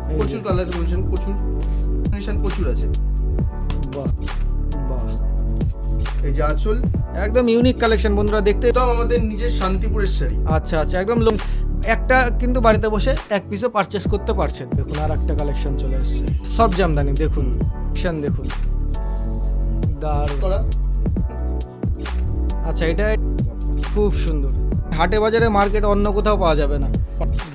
প্রচুর colour combination, প্রচুর আছে। বাহ বাহ, এই যে আঁচল, একদম ইউনিক কালেকশন বন্ধুরা দেখতে। একদম আমাদের নিজের শান্তিপুরের শাড়ি। আচ্ছা আচ্ছা, একদম একটা কিন্তু বাড়িতে বসে এক পিসও পারচেস করতে পারছেন। দেখুন আর একটা কালেকশন চলে এসেছে, সব জামদানি। দেখুন কালেকশন দেখুন, দারুণ। করা আচ্ছা, এটা খুব সুন্দর, হাটে বাজারে মার্কেটে অন্য কোথাও পাওয়া যাবে না।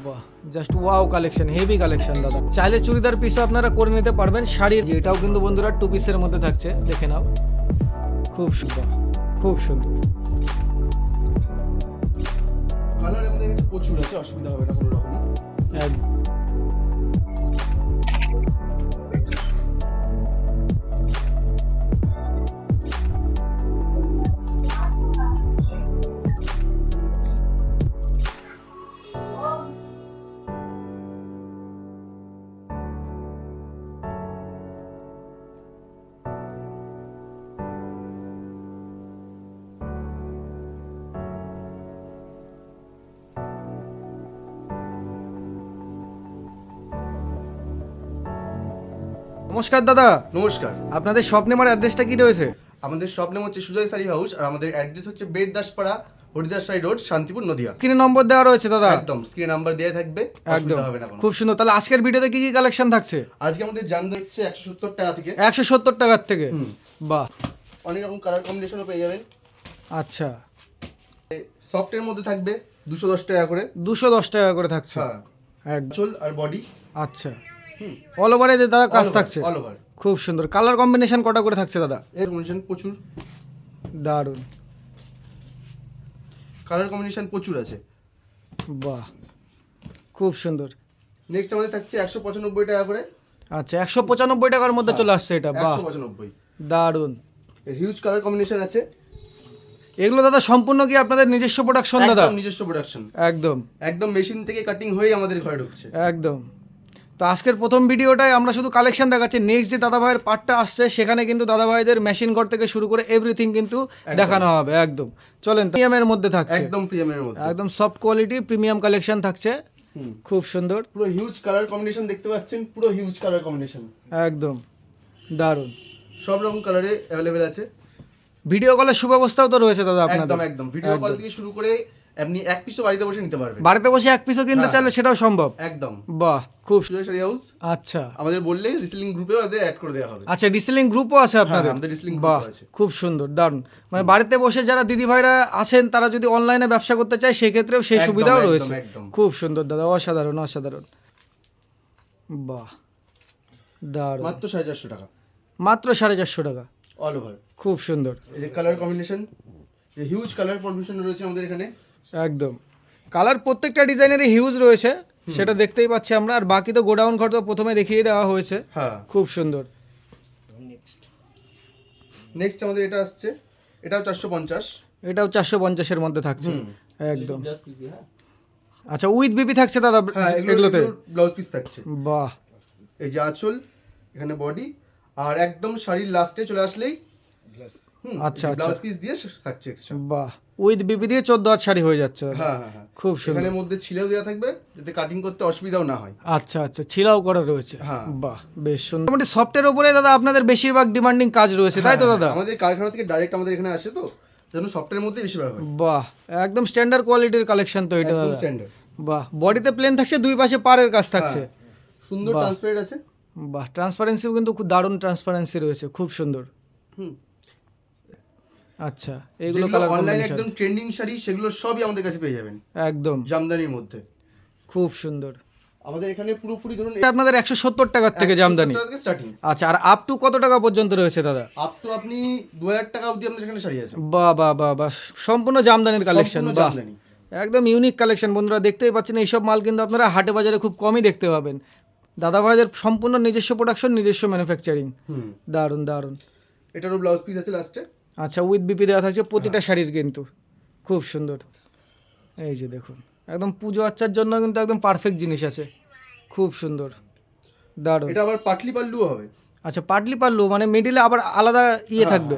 বাহ, just wow collection, heavy collection দাদা। চাইলে চুড়িদার পিসও আপনারা করে নিতে পারবেন। শাড়ির এটাও কিন্তু বন্ধুরা 2 পিসের মধ্যে থাকছে, দেখে নাও। খুব সুন্দর, খুব সুন্দর। কালার আমাদের কাছে প্রচুর আছে, অসুবিধা হবে না কোনো রকমই। একদম। নমস্কার দাদা। নমস্কার। আপনাদের শপ নেমার অ্যাড্রেসটা কি রয়েছে? আমাদের শপ নেম হচ্ছে সুজয় শাড়ি হাউস, আর আমাদের অ্যাড্রেস হচ্ছে বেদদাসপাড়া, হরিদাস রায় রোড, শান্তিপুর, নদিয়া। স্ক্রিনে নম্বর দেওয়া রয়েছে দাদা। একদম স্ক্রিনে নাম্বার দেওয়া থাকবে, একদম অসুবিধা হবে না কোনো। খুব সুন্দর। তাহলে আজকের ভিডিওতে কি কি কালেকশন থাকছে? আজকে আমাদের জামদানি হচ্ছে 170 টাকা থেকে। 170 টাকার থেকে? বাহ, অনেক রকম কালার কম্বিনেশনও পেয়ে যাবেন। আচ্ছা। সফটের মধ্যে থাকবে 210 টাকা করে। 210 টাকা করে থাকছে। হ্যাঁ, একদম। আঁচল আর বডি। আচ্ছা, অল ওভারে দাদা কাজ থাকছে। All over. খুব সুন্দর। কালার কম্বিনেশন কটা করে থাকছে দাদা? এর কম্বিনেশন প্রচুর, দারুণ। কালার কম্বিনেশন প্রচুর আছে। বাহ, খুব সুন্দর। নেক্সট আমাদের থাকছে 195 টাকা করে। আচ্ছা, 195 টাকার মধ্যে চলে আসছে এটা। বাহ, 195। দারুণ। এর হিউজ কালার কম্বিনেশন আছে। এগুলো দাদা সম্পূর্ণ কি আপনাদের নিজস্ব প্রোডাকশন দাদা? একদম নিজস্ব প্রোডাকশন। একদম একদম মেশিন থেকে কাটিং হয়ে আমাদের ঘরে ঢুকছে। একদম। তো আজকের প্রথম ভিডিওটায় আমরা শুধু কালেকশন দেখাচ্ছি। নেক্সট যে দাদা ভাইয়ের পার্টটা আসছে সেখানে কিন্তু দাদা ভাইদের মেশিন ঘর থেকে শুরু করে এভরিথিং কিন্তু দেখানো হবে। একদম চলেন, প্রিমিয়ামের মধ্যে থাকছে। একদম প্রিমিয়ামের মধ্যে, একদম সফট কোয়ালিটি প্রিমিয়াম কালেকশন থাকছে। খুব সুন্দর। পুরো হিউজ কালার কম্বিনেশন দেখতে পাচ্ছেন, পুরো হিউজ কালার কম্বিনেশন। একদম দারুণ। সব রকম কালারে অ্যাভেলেবেল আছে। ভিডিও কলের সুব্যবস্থাও তো রয়েছে দাদা আপনাদের? একদম একদম ভিডিও কল থেকে শুরু করে আপনি এক পিসও বাড়িতে বসে নিতে পারবেন। বাড়িতে বসে এক পিসও কিনতে চাইলে সেটাও সম্ভব। একদম। বাহ, খুব। সুজয় শাড়ি হাউস। আচ্ছা আমাদের বললে রিসেলিং গ্রুপেও আমাদের অ্যাড করে দেওয়া হবে। আচ্ছা, রিসেলিং গ্রুপও আছে আপনাদের? আমাদের রিসেলিং বাহ, গ্রুপ আছে। খুব সুন্দর, দারুণ। মানে বাড়িতে বসে যারা দিদি ভাইরা আছেন তারা যদি অনলাইনে ব্যবসা করতে চায় সেই ক্ষেত্রেও সেই একদম, সুবিধাও একদম, রয়েছে। একদম। খুব সুন্দর দাদা, অসাধারণ অসাধারণ। বাহ, দারুণ। মাত্র 450 টাকা। মাত্র 450 টাকা, অল ওভার। খুব সুন্দর। এই যে colour combination, huge colour combination রয়েছে আমাদের এখানে। একদম। কালার প্রত্যেকটা ডিজাইনেরই হিউজ রয়েছে, সেটা দেখতেই পাচ্ছি আমরা। আর বাকি তো গোডাউন ঘর তো প্রথমে দেখিয়ে দেওয়া হয়েছে। হ্যাঁ, খুব সুন্দর। নেক্সট আমাদের এটা আসছে, এটাও 450। এটাও 450 এর মধ্যে থাকছে। একদম। আচ্ছা, উইথ বিপি থাকছে দাদা হ্যাঁ, এগুলোতে? ব্লাউজ পিস থাকছে। বাহ, এই যে আঁচল, এখানে বডি, আর একদম শাড়ির লাস্টে চলে আসলেই আচ্ছা আচ্ছা, ব্লাউজ পিস দিয়ে থাকছে এক্সট্রা। বাহ, উইথ বিপি দিয়ে 14 হাত শাড়ি হয়ে যাচ্ছে দাদা। হ্যাঁ হ্যাঁ হ্যাঁ, খুব সুন্দর। এখানে মধ্যে ছিলেও দেওয়া থাকবে যাতে কাটিং করতে অসুবিধাও না হয়। আচ্ছা আচ্ছা, ছিলাও করা রয়েছে। হ্যাঁ। বাহ, বেশ সুন্দর। মোটামুটি সফটের উপরে দাদা আপনাদের বেশিরভাগ ডিমান্ডিং কাজ রয়েছে, তাই তো দাদা? আমাদের কারখানা থেকে ডাইরেক্ট আমাদের এখানে আসে, তো যেন সফটওয়্যারের মধ্যে বেশিরভাগ হয়। বাহ, একদম স্ট্যান্ডার্ড কোয়ালিটির কালেকশন তো এটা একদম দাদা। স্ট্যান্ডার্ড। বাহ, বডিতে প্লেন থাকছে, দুই পাশে পাড়ের কাজ থাকছে। সুন্দর ট্রান্সপারেন্ট আছে। বাহ, ট্রান্সপারেন্সিও কিন্তু খুব দারুণ ট্রান্সপারেন্সি রয়েছে, খুব সুন্দর। আচ্ছা, এইগুলো কালার অনলাইনে কম্বিনেশন একদম ট্রেন্ডিং শাড়ি, সেগুলো সবই আমাদের কাছে পেয়ে যাবেন একদম জামদানির মধ্যে। খুব সুন্দর। আমাদের এখানে পুরোপুরি ধরুন এটা আপনাদের 170 টাকার থেকে জামদানি? স্টার্টিং। আচ্ছা, আর আপ টু কত টাকা পর্যন্ত রয়েছে দাদা? আপ টু আপনি 2000 টাকা অবধি আমাদের এখানে শাড়ি আছে। বাহ বাহ বাহ বাহ, সম্পূর্ণ জামদানির কালেকশন। সম্পূর্ণ বাহ, জামদানি। একদম ইউনিক কালেকশন বন্ধুরা, দেখতেই পাচ্ছেন। এইসব মাল কিন্তু আপনারা হাটে বাজারে খুব কমই দেখতে পাবেন। দাদা ভাইদের সম্পূর্ণ নিজস্ব প্রোডাকশন, নিজস্ব ম্যানুফ্যাকচারিং। দারুণ দারুণ। এটারও ব্লাউজ পিস আছে লাস্টে। আচ্ছা, উইথ বিপি দেওয়া থাকছে প্রতিটা শাড়ির কিন্তু। খুব সুন্দর। এই যে দেখুন, একদম পুজো আচ্চার জন্য কিন্তু একদম পারফেক্ট জিনিস আছে। খুব সুন্দর, দারুণ। এটা আবার পাটলি পাল্লু হবে। আচ্ছা, পাটলি পাল্লু মানে মিডিলে আবার আলাদা থাকবে।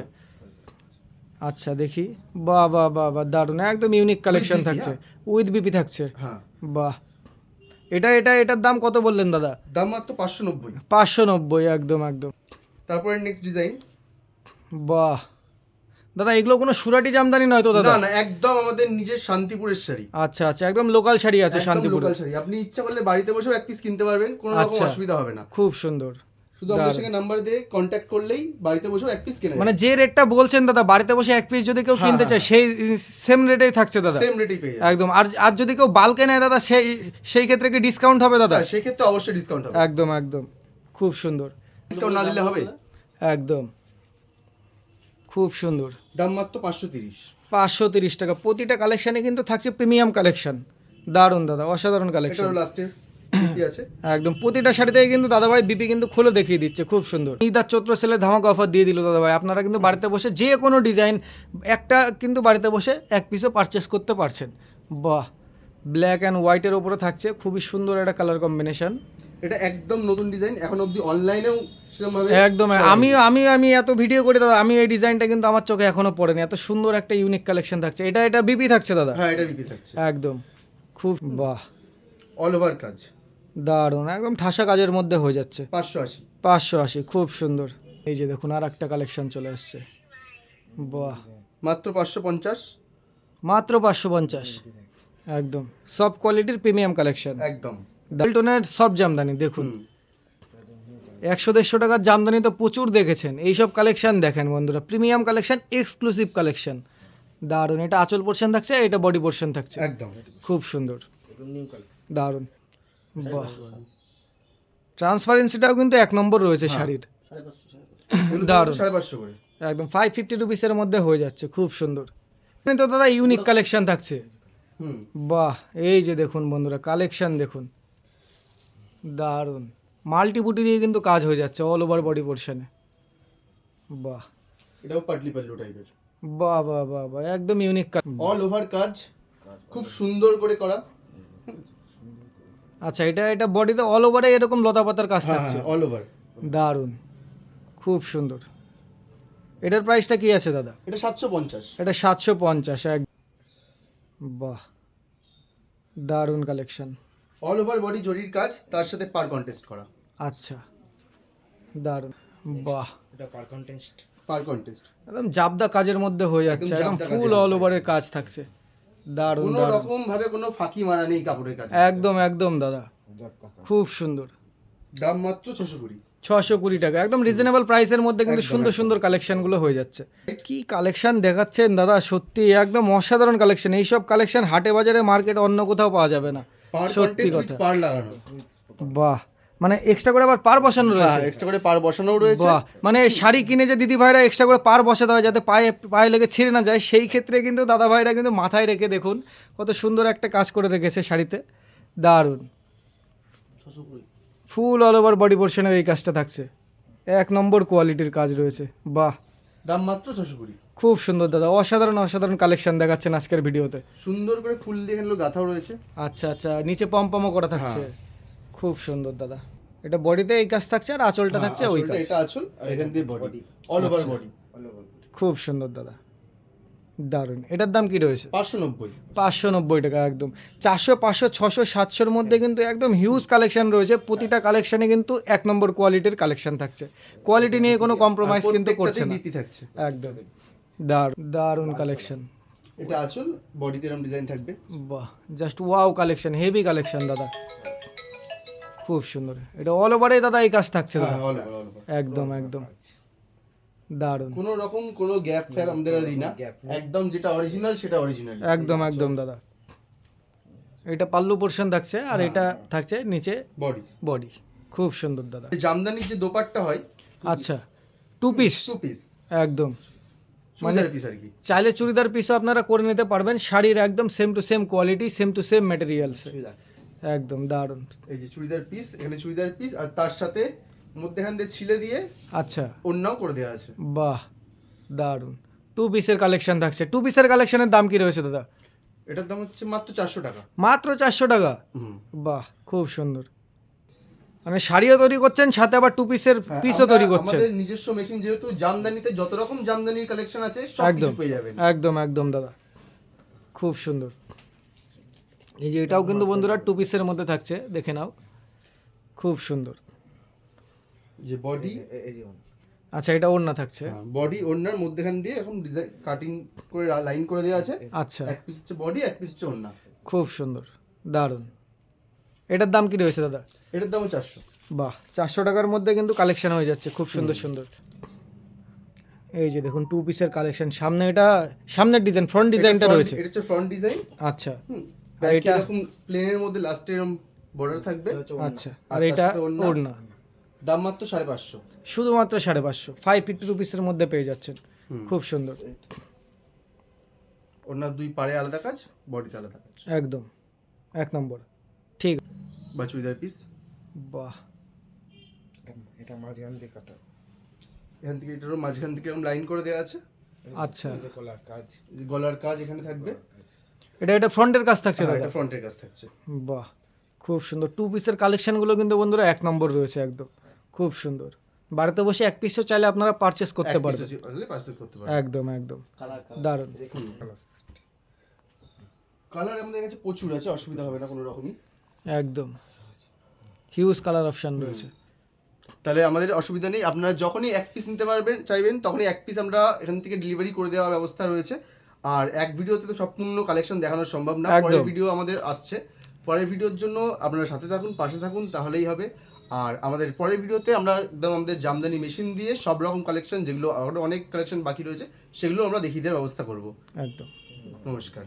আচ্ছা, দেখি। বাহ বাহ বাহ বাহ, দারুণ। একদম ইউনিক কালেকশন থাকছে, উইথ বিপি থাকছে। হ্যাঁ, বাহ, এটার দাম কত বললেন দাদা? দাম মাত্র 590। 590, একদম একদম। তারপরে নেক্সট ডিজাইন। বাহ দাদা, এগুলো কোনো সুরাটি জামদানি নয় তো দাদা? না না, একদম আমাদের নিজের শান্তিপুরের শাড়ি। আচ্ছা আচ্ছা, একদম লোকাল শাড়ি আছে একদম শান্তিপুর। লোকাল শাড়ি, আপনি ইচ্ছা করলে বাড়িতে বসেও এক পিস কিনতে পারবেন, কোনো রকম আচ্ছা। অসুবিধা হবে না। খুব সুন্দর। শুধু আমাদের সঙ্গে নাম্বার দিয়ে কন্ট্যাক্ট করলেই বাড়িতে বসেও এক পিস কেনা মানে যে রেটটা বলছেন দাদা, বাড়িতে বসে এক পিস যদি কেউ হ্যাঁ, কিনতে চায় হ্যাঁ, সেই সেম রেটেই থাকছে দাদা? সেম রেটেই পেয়ে যাবেন একদম। আর যদি কেউ বাল্কে নেয় দাদা, সেই ক্ষেত্রে কি ডিসকাউন্ট হবে দাদা? হ্যাঁ, সেক্ষেত্রে অবশ্যই ডিসকাউন্ট হবে। একদম একদম, খুব সুন্দর। ডিসকাউন্ট না দিলে হবে? একদম, খুব সুন্দর। দাম মাত্র 530। 530 টাকা। প্রতিটা কালেকশানে কিন্তু থাকছে প্রিমিয়াম কালেকশন। দারুণ দাদা, অসাধারণ এটা কালেকশন। হলো লাস্টের কি আছে। একদম প্রতিটা শাড়িতেই কিন্তু দাদাভাই বিপি কিন্তু খুলে দেখিয়ে দিচ্ছে, খুব সুন্দর। ঈদ আর চৈত্র সেলে ধামাকা অফার দিয়ে দিল দাদাভাই। আপনারা কিন্তু বাড়িতে বসে যে কোনো ডিজাইন একটা কিন্তু বাড়িতে বসে এক পিসও পারচেস করতে পারছেন। বাহ, ব্ল্যাক অ্যান্ড হোয়াইটের ওপরে থাকছে, খুবই সুন্দর একটা কালার কম্বিনেশন। এটা একদম নতুন ডিজাইন, এখন অবধি অনলাইনেও সেরকম ভাবে একদম। আমি এত ভিডিও করি দাদা, আমি এই ডিজাইনটা কিন্তু আমার চোখে এখনো পড়েনি। এত সুন্দর একটা ইউনিক কালেকশন থাকছে। এটা বিপি থাকছে দাদা? হ্যাঁ, এটা বিপি থাকছে। একদম, খুব বাহ, অল ওভার কাজ, দারুণ, একদম ঠাসা কাজের মধ্যে হয়ে যাচ্ছে। 580। 580, খুব সুন্দর। এই যে দেখুন আর একটা কালেকশন চলে আসছে। বাহ, মাত্র 550। মাত্র 550, একদম সব কোয়ালিটির প্রিমিয়াম কালেকশন। একদম ডালটনের সব জামদানি দেখুন। 100-150 টাকার জামদানি তো প্রচুর দেখেছেন, এইসব কালেকশন দেখেন বন্ধুরা, প্রিমিয়াম কালেকশন, এক্সক্লুসিভ কালেকশন। দারুণ। এটা আঁচল পোর্শন থাকছে, এটা বডি পোর্শন থাকছে। একদম খুব সুন্দর, দারুণ। বাহ, ট্রান্সপারেন্সিটাও কিন্তু 1 নম্বর রয়েছে শাড়ির। দারুণ। 550 করে। একদম 550 রুপিসের মধ্যে হয়ে যাচ্ছে, খুব সুন্দর। তো দাদা ইউনিক কালেকশন থাকছে। বাহ, এই যে দেখুন বন্ধুরা, কালেকশন দেখুন, দারুণ। মাল্টিপুটি দিয়ে কিন্তু কাজ হয়ে যাচ্ছে অল ওভার বডি পোর্শনে। বাহ, এটাও পাটলি পাল্লু টাইপের। বাহ বাহ বাহ বাহ, একদম ইউনিক কাজ। অল ওভার কাজ খুব সুন্দর করে করা। আচ্ছা, এটা বডিতে অল ওভারে এরকম লতা পাতার কাজ থাকছে। অল ওভার, দারুণ, খুব সুন্দর। এটার প্রাইসটা কি আছে দাদা? এটা 750। এটা 750। বাহ, দারুণ কালেকশন। অল ওভার বডি জরির কাজ, তার সাথে পার কন্টেস্ট করা। আচ্ছা, দারুণ। বাহ, এটা পার কন্টেস্ট একদম জাবদা কাজের মধ্যে হয়ে যাচ্ছে, একদম জাবদা ফুল কাজের অল ওভারের কাজ থাকছে। দারুণ কোনো দারুণ, রকম ভাবে কোনো ফাঁকি মারা নেই কাপড়ের কাছে। একদম একদম দাদা, খুব সুন্দর। দাম মাত্র 620। 620 টাকা, একদম রিজনেবল প্রাইসের মধ্যে কিন্তু সুন্দর সুন্দর কালেকশনগুলো হয়ে যাচ্ছে। কি কালেকশন দেখাচ্ছেন দাদা, সত্যি একদম অসাধারণ কালেকশন। এইসব কালেকশন হাটে বাজারে মার্কেটে অন্য কোথাও পাওয়া যাবে না, পার সত্যি কন্টেস্ট কথা। পার লাগানো। বাহ, মানে এক্সট্রা করে আবার পার বসানো রয়েছে? এক্সট্রা করে পার বসানো রয়েছে। বাহ, মানে শাড়ি কিনে যে দিদি ভাইরা এক্সট্রা করে পার বসাতে হয় যাতে পায়ে লেগে ছিঁড়ে না যায়, সেই ক্ষেত্রে কিন্তু দাদা ভাইরা কিন্তু মাথায় রেখে দেখুন কত সুন্দর একটা কাজ করে রেখেছে শাড়িতে। দারুণ, ফুল অল ওভার বডি পোর্শনের এই কাজটা থাকছে, 1 নম্বর কোয়ালিটির কাজ রয়েছে। বাহ, দাম মাত্র 620। খুব সুন্দর দাদা, অসাধারণ অসাধারণ কালেকশন দেখাচ্ছেন আজকের ভিডিওতে। সুন্দর করে ফুল দিয়ে এখানে গাঁথাও রয়েছে। আচ্ছা আচ্ছা, নিচে পমপমও করা থাকছে। খুব সুন্দর দাদা। এটা বডিতে এই কাজ থাকছে আর আঁচলটা থাকছে ওই কাজ। এটা আঁচল, এখান দিয়ে বডি, অল ওভার বডি। খুব সুন্দর দাদা, দারুণ। এটার দাম কি রয়েছে? 590। 590 টাকা, একদম 400, 500, 600, 700-র মধ্যে কিন্তু একদম হিউজ কালেকশন রয়েছে। প্রতিটা কালেকশনে কিন্তু 1 নম্বর কোয়ালিটির কালেকশন থাকছে, কোয়ালিটি নিয়ে কোনো কম্প্রোমাইজ কিন্তু করছে না। বিপি থাকছে। একদম দারুণ কালেকশন। এটা আঁচল, বডিতে এরকম ডিজাইন থাকবে। বাহ, just wow collection, heavy collection দাদা, খুব সুন্দর। এটা অল ওভারে দাদা এই কাজ থাকছে দাদা? অল ওভার একদম একদম, দারুণ। কোনো রকম কোনো গ্যাপ ফ্যাপ আমাদের দিই না, একদম যেটা অরিজিনাল সেটা অরিজিনাল। একদম একদম দাদা। এটা পাল্লু পোর্শন থাকছে আর এটা থাকছে নিচে বডি। খুব সুন্দর দাদা। জামদানির যে দোপাট্টা হয়, আচ্ছা, 2 পিস? 2 পিস একদম, মানে পিস আর কি। চাইলে চুড়িদার পিসও আপনারা করে নিতে পারবেন। শাড়ির একদম same to same quality, same to same materials, একদম দারুণ। এই যে চুড়িদার পিস, এখানে চুড়িদার পিস আর তার সাথে মধ্যেখান দিয়ে ছিলে দিয়ে আচ্ছা অন্যও করে দেওয়া আছে। বাহ, দারুণ। 2 পিসের কালেকশন থাকছে। 2 পিসের কালেকশনের দাম কি রয়েছে দাদা? এটার দাম হচ্ছে মাত্র 400 টাকা। মাত্র 400 টাকা? বাহ, খুব সুন্দর। মানে শাড়িও তৈরি করছেন, সাথে আবার 2 পিসের পিসও তৈরি করছেন। আমাদের নিজস্ব মেশিন, যেহেতু জামদানিতে যত রকম জামদানির কালেকশন আছে সব কিছু পেয়ে যাবেন। একদম একদম দাদা, খুব সুন্দর। এই যে এটাও কিন্তু বন্ধুরা 2 পিসের মধ্যে থাকছে, দেখে নাও, খুব সুন্দর। যে বডি, আচ্ছা এটা ওড়না থাকছে, বডি ওড়নার মধ্যখান দিয়ে এরকম ডিজাইন কাটিং করে লাইন করে দেওয়া আছে। আচ্ছা এক পিস হচ্ছে বডি, এক পিস হচ্ছে ওড়না। খুব সুন্দর, দারুণ। এটার দাম কি রয়েছে দাদা? এটার দাম 400। বাহ, 400 টাকার মধ্যে কিন্তু কালেকশন হয়ে যাচ্ছে, খুব সুন্দর সুন্দর। এই যে দেখুন 2 পিসের কালেকশন। সামনে এটা সামনের ডিজাইন, ফ্রন্ট ডিজাইনটা রয়েছে। এটা হচ্ছে ফ্রন্ট ডিজাইন। আচ্ছা আর এটা এটা এরকম প্লেনের মধ্যে লাস্টে এরকম বর্ডার থাকবে। আচ্ছা, আর আর এটা তার সাথে ওড়না। ওড়না, দাম মাত্র 550। শুধুমাত্র 550, 550 রুপিসের মধ্যে পেয়ে যাচ্ছেন, খুব সুন্দর। ওড়নার দুই পাড়ে আলাদা কাজ, বডিতে আলাদা কাজ। একদম এক নম্বর, ঠিক। বা চুড়িদার পিস। বাহ, এটা মাঝখান দিয়ে কাটা, এখান থেকে এটারও মাঝখান থেকে এরকম লাইন করে দেওয়া আছে। আচ্ছা গলার কাজ, যে গলার কাজ এখানে থাকবে। এটা ফ্রন্টের কাজ থাকছে হ্যাঁ, দাদা? এটা ফ্রন্টের কাজ থাকছে। বাহ, খুব সুন্দর। 2 পিসের কালেকশনগুলো কিন্তু বন্ধুরা 1 নম্বর রয়েছে, একদম খুব সুন্দর। বাড়িতে বসে 1 পিসও চাইলে আপনারা পারচেস করতে পারবেন, পার্সেল করতে পারবেন। একদম একদম দারুণ। কালার আমাদের কাছে প্রচুর আছে, অসুবিধা হবে না কোনো রকমই। একদম হিউজ কালার অপশন রয়েছে। তাহলে আমাদের অসুবিধা নেই, আপনারা যখনই এক পিস নিতে পারবেন চাইবেন তখনই এক পিস আমরা এখান থেকে ডেলিভারি করে দেওয়ার ব্যবস্থা রয়েছে। আর এক ভিডিওতে তো সম্পূর্ণ কালেকশন দেখানো সম্ভব না, একদম। পরের ভিডিও আমাদের আসছে। পরের ভিডিওর জন্য আপনারা সাথে থাকুন, পাশে থাকুন, তাহলেই হবে। আর আমাদের পরের ভিডিওতে আমরা একদম আমাদের জামদানি মেশিন দিয়ে সব রকম কালেকশন, যেগুলো আরও অনেক কালেকশন বাকি রয়েছে, সেগুলো আমরা দেখিয়ে দেওয়ার ব্যবস্থা করব। একদম। নমস্কার।